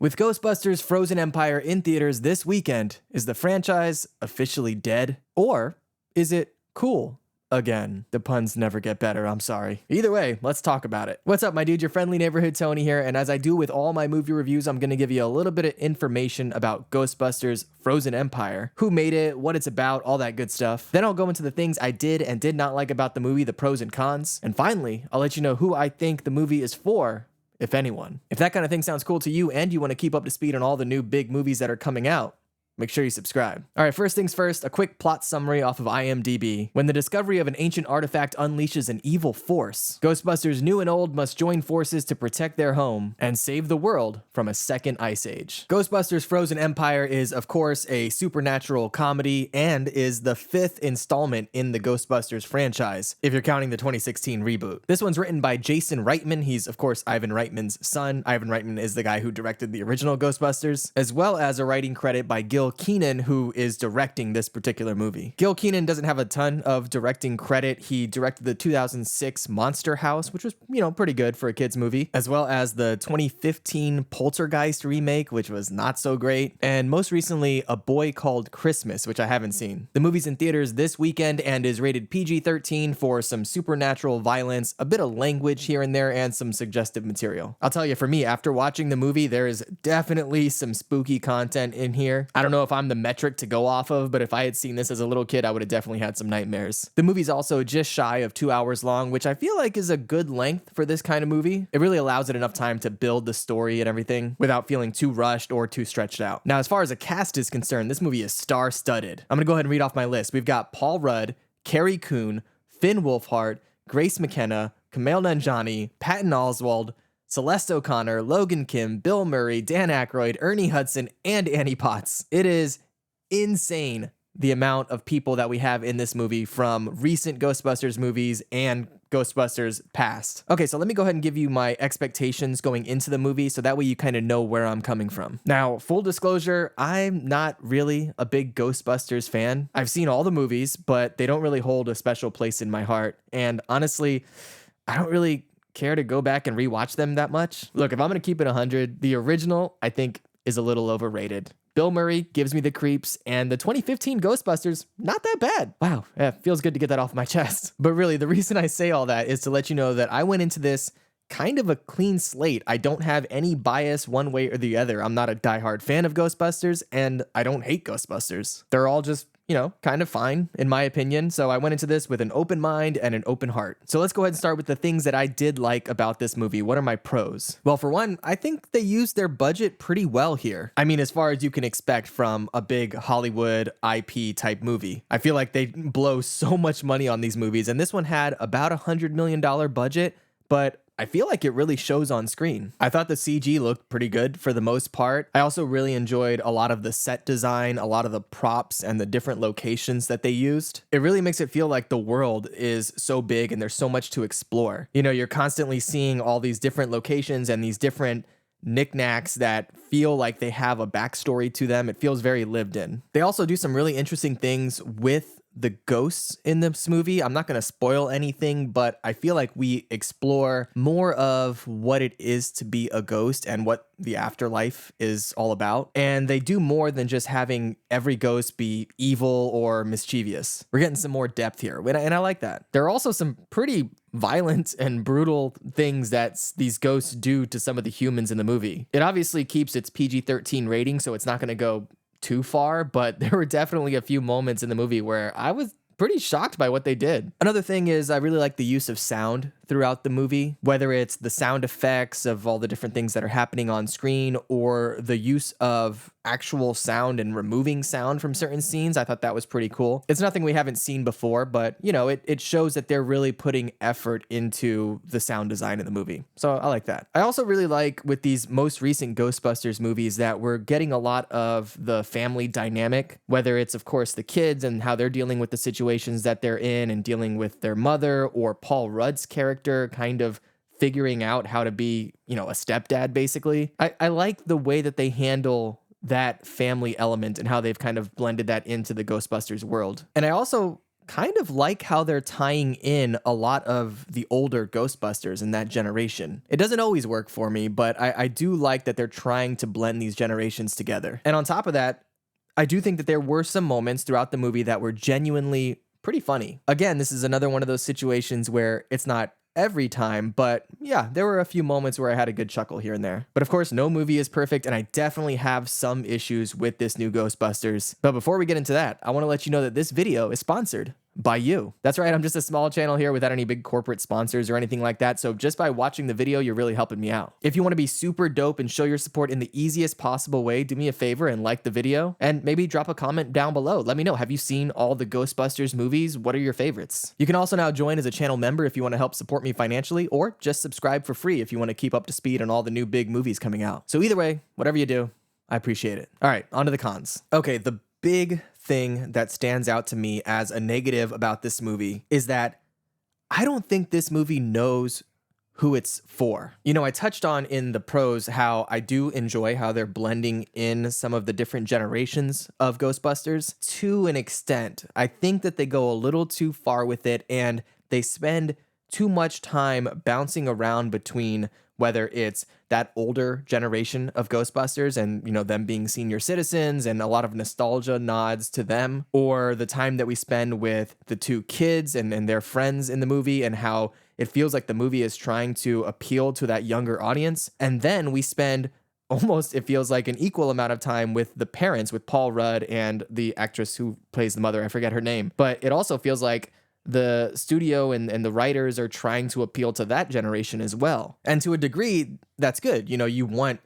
With Ghostbusters Frozen Empire in theaters this weekend, is the franchise officially dead? Or is it cool again? The puns never get better, I'm sorry. Either way, let's talk about it. What's up, my dude? Your friendly neighborhood Tony here, and as I do with all my movie reviews, I'm gonna give you a little bit of information about Ghostbusters Frozen Empire, who made it, what it's about, all that good stuff. Then I'll go into the things I did and did not like about the movie, the pros and cons. And finally, I'll let you know who I think the movie is for, if anyone. If that kind of thing sounds cool to you and you want to keep up to speed on all the new big movies that are coming out, make sure you subscribe. All right, first things first, a quick plot summary off of IMDb. When the discovery of an ancient artifact unleashes an evil force, Ghostbusters new and old must join forces to protect their home and save the world from a second ice age. Ghostbusters Frozen Empire is, of course, a supernatural comedy and is the 5th installment in the Ghostbusters franchise, if you're counting the 2016 reboot. This one's written by Jason Reitman. He's, of course, Ivan Reitman's son. Ivan Reitman is the guy who directed the original Ghostbusters, as well as a writing credit by Gil Kenan, who is directing this particular movie. Gil Kenan doesn't have a ton of directing credit. He directed the 2006 Monster House, which was, pretty good for a kid's movie, as well as the 2015 Poltergeist remake, which was not so great, and most recently, A Boy Called Christmas, which I haven't seen. The movie's in theaters this weekend and is rated PG-13 for some supernatural violence, a bit of language here and there, and some suggestive material. I'll tell you, for me, after watching the movie, there is definitely some spooky content in here. I don't know if I'm the metric to go off of, but if I had seen this as a little kid, I would have definitely had some nightmares. The movie's also just shy of 2 hours long, which I feel like is a good length for this kind of movie. It really allows it enough time to build the story and everything without feeling too rushed or too stretched out. Now, as far as a cast is concerned, this movie is star-studded. I'm gonna go ahead and read off my list. We've got Paul Rudd, Carrie Coon, Finn Wolfhard, Grace McKenna, Kumail Nanjiani, Patton Oswalt, Celeste O'Connor, Logan Kim, Bill Murray, Dan Aykroyd, Ernie Hudson, and Annie Potts. It is insane the amount of people that we have in this movie from recent Ghostbusters movies and Ghostbusters past. Okay, so let me go ahead and give you my expectations going into the movie so that way you kind of know where I'm coming from. Now, full disclosure, I'm not really a big Ghostbusters fan. I've seen all the movies, but they don't really hold a special place in my heart. And honestly, I don't really care to go back and rewatch them that much. Look, if I'm gonna keep it 100, the original, I think, is a little overrated. Bill Murray gives me the creeps, and the 2015 Ghostbusters, not that bad. Wow, yeah, feels good to get that off my chest. But really, the reason I say all that is to let you know that I went into this kind of a clean slate. I don't have any bias one way or the other. I'm not a diehard fan of Ghostbusters, and I don't hate Ghostbusters. They're all just, kind of fine, in my opinion. So I went into this with an open mind and an open heart. So let's go ahead and start with the things that I did like about this movie. What are my pros? Well, for one, I think they used their budget pretty well here. I mean, as far as you can expect from a big Hollywood IP type movie. I feel like they blow so much money on these movies, and this one had about $100 million budget, but I feel like it really shows on screen. I thought the CG looked pretty good for the most part. I also really enjoyed a lot of the set design, a lot of the props, and the different locations that they used. It really makes it feel like the world is so big and there's so much to explore. You're constantly seeing all these different locations and these different knickknacks that feel like they have a backstory to them. It feels very lived in. They also do some really interesting things with the ghosts in this movie. I'm not going to spoil anything, but I feel like we explore more of what it is to be a ghost and what the afterlife is all about. And they do more than just having every ghost be evil or mischievous. We're getting some more depth here, and I like that. There are also some pretty violent and brutal things that these ghosts do to some of the humans in the movie. It obviously keeps its PG-13 rating, so it's not going to go too far, but there were definitely a few moments in the movie where I was pretty shocked by what they did. Another thing is I really like the use of sound throughout the movie, whether it's the sound effects of all the different things that are happening on screen or the use of actual sound and removing sound from certain scenes. I thought that was pretty cool. It's nothing we haven't seen before, but it shows that they're really putting effort into the sound design of the movie. So I like that. I also really like with these most recent Ghostbusters movies that we're getting a lot of the family dynamic, whether it's of course the kids and how they're dealing with the situations that they're in and dealing with their mother, or Paul Rudd's character kind of figuring out how to be, a stepdad, basically. I like the way that they handle that family element and how they've kind of blended that into the Ghostbusters world. And I also kind of like how they're tying in a lot of the older Ghostbusters in that generation. It doesn't always work for me, but I do like that they're trying to blend these generations together. And on top of that, I do think that there were some moments throughout the movie that were genuinely pretty funny. Again, this is another one of those situations where it's not every time, but yeah, there were a few moments where I had a good chuckle here and there. But of course, no movie is perfect, and I definitely have some issues with this new Ghostbusters. But before we get into that, I want to let you know that this video is sponsored by you. That's right, I'm just a small channel here without any big corporate sponsors or anything like that, so just by watching the video, you're really helping me out. If you want to be super dope and show your support in the easiest possible way, do me a favor and like the video, and maybe drop a comment down below. Let me know, have you seen all the Ghostbusters movies? What are your favorites? You can also now join as a channel member if you want to help support me financially, or just subscribe for free if you want to keep up to speed on all the new big movies coming out. So either way, whatever you do, I appreciate it. All right, on to the cons. Okay, the big thing that stands out to me as a negative about this movie is that I don't think this movie knows who it's for. You know, I touched on in the pros how I do enjoy how they're blending in some of the different generations of Ghostbusters to an extent. I think that they go a little too far with it, and they spend too much time bouncing around between whether it's that older generation of Ghostbusters and, you know, them being senior citizens and a lot of nostalgia nods to them, or the time that we spend with the two kids and their friends in the movie and how it feels like the movie is trying to appeal to that younger audience. And then we spend almost, it feels like, an equal amount of time with the parents, with Paul Rudd and the actress who plays the mother. I forget her name. But it also feels like the studio and the writers are trying to appeal to that generation as well. And to a degree, that's good. You know, you want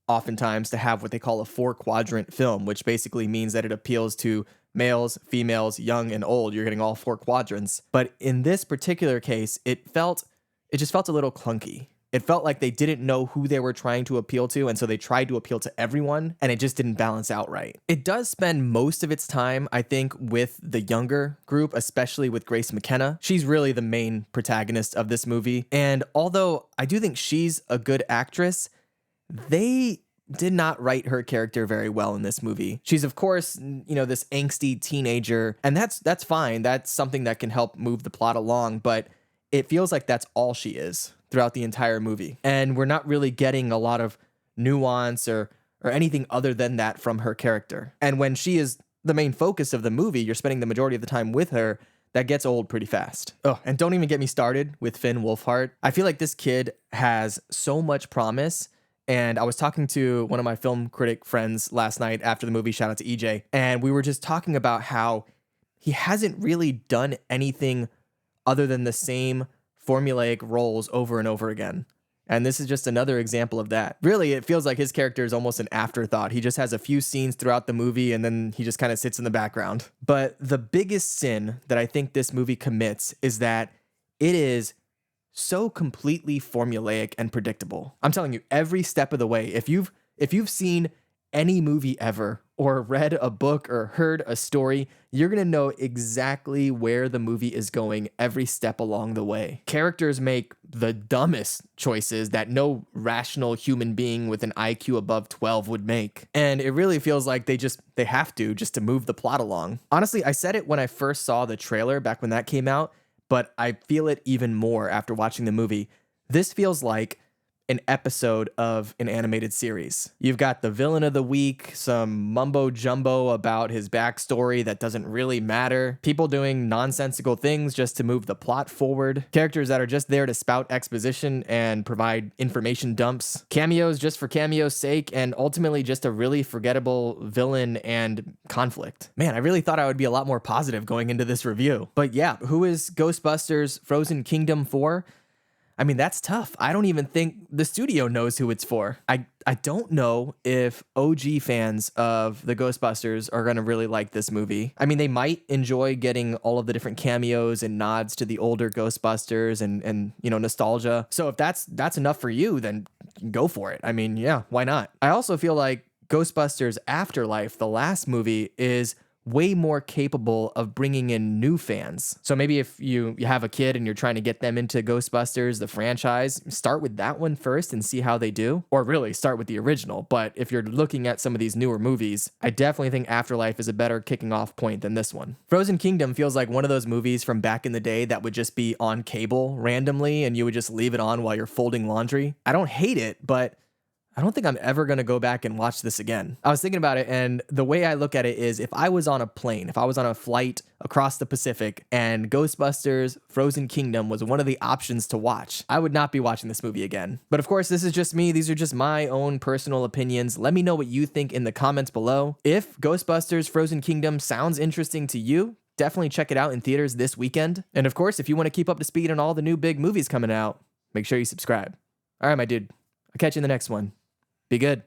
oftentimes to have what they call a 4-quadrant film, which basically means that it appeals to males, females, young and old. You're getting all 4 quadrants. But in this particular case, it just felt a little clunky. It felt like they didn't know who they were trying to appeal to, and so they tried to appeal to everyone, and it just didn't balance out right. It does spend most of its time, I think, with the younger group, especially with Grace McKenna. She's really the main protagonist of this movie, and although I do think she's a good actress, they did not write her character very well in this movie. She's, of course, you know, this angsty teenager, and that's fine. That's something that can help move the plot along, but it feels like that's all she is throughout the entire movie. And we're not really getting a lot of nuance or anything other than that from her character. And when she is the main focus of the movie, you're spending the majority of the time with her, that gets old pretty fast. Oh, and don't even get me started with Finn Wolfhard. I feel like this kid has so much promise. And I was talking to one of my film critic friends last night after the movie, shout out to EJ, and we were just talking about how he hasn't really done anything other than the same formulaic roles over and over again. And this is just another example of that. Really, it feels like his character is almost an afterthought. He just has a few scenes throughout the movie and then he just kind of sits in the background. But the biggest sin that I think this movie commits is that it is so completely formulaic and predictable. I'm telling you, every step of the way, if you've seen any movie ever, or read a book or heard a story, you're gonna know exactly where the movie is going every step along the way. Characters make the dumbest choices that no rational human being with an IQ above 12 would make. And it really feels like they have to just to move the plot along. Honestly, I said it when I first saw the trailer back when that came out, but I feel it even more after watching the movie. This feels like an episode of an animated series. You've got the villain of the week, some mumbo jumbo about his backstory that doesn't really matter, people doing nonsensical things just to move the plot forward, characters that are just there to spout exposition and provide information dumps, cameos just for cameo's sake, and ultimately just a really forgettable villain and conflict. Man, I really thought I would be a lot more positive going into this review. But yeah, who is Ghostbusters Frozen Kingdom for? I mean, that's tough. I don't even think the studio knows who it's for. I don't know if OG fans of the Ghostbusters are going to really like this movie. I mean, they might enjoy getting all of the different cameos and nods to the older Ghostbusters and you know, nostalgia. So if that's enough for you, then go for it. I mean, yeah, why not? I also feel like Ghostbusters Afterlife, the last movie, is way more capable of bringing in new fans. So maybe if you have a kid and you're trying to get them into Ghostbusters, the franchise, start with that one first and see how they do. Or really start with the original. But if you're looking at some of these newer movies, I definitely think Afterlife is a better kicking off point than this one. Frozen Kingdom feels like one of those movies from back in the day that would just be on cable randomly and you would just leave it on while you're folding laundry. I don't hate it, but I don't think I'm ever going to go back and watch this again. I was thinking about it, and the way I look at it is if I was on a plane, if I was on a flight across the Pacific, and Ghostbusters Frozen Kingdom was one of the options to watch, I would not be watching this movie again. But of course, this is just me. These are just my own personal opinions. Let me know what you think in the comments below. If Ghostbusters Frozen Kingdom sounds interesting to you, definitely check it out in theaters this weekend. And of course, if you want to keep up to speed on all the new big movies coming out, make sure you subscribe. All right, my dude. I'll catch you in the next one. Be good.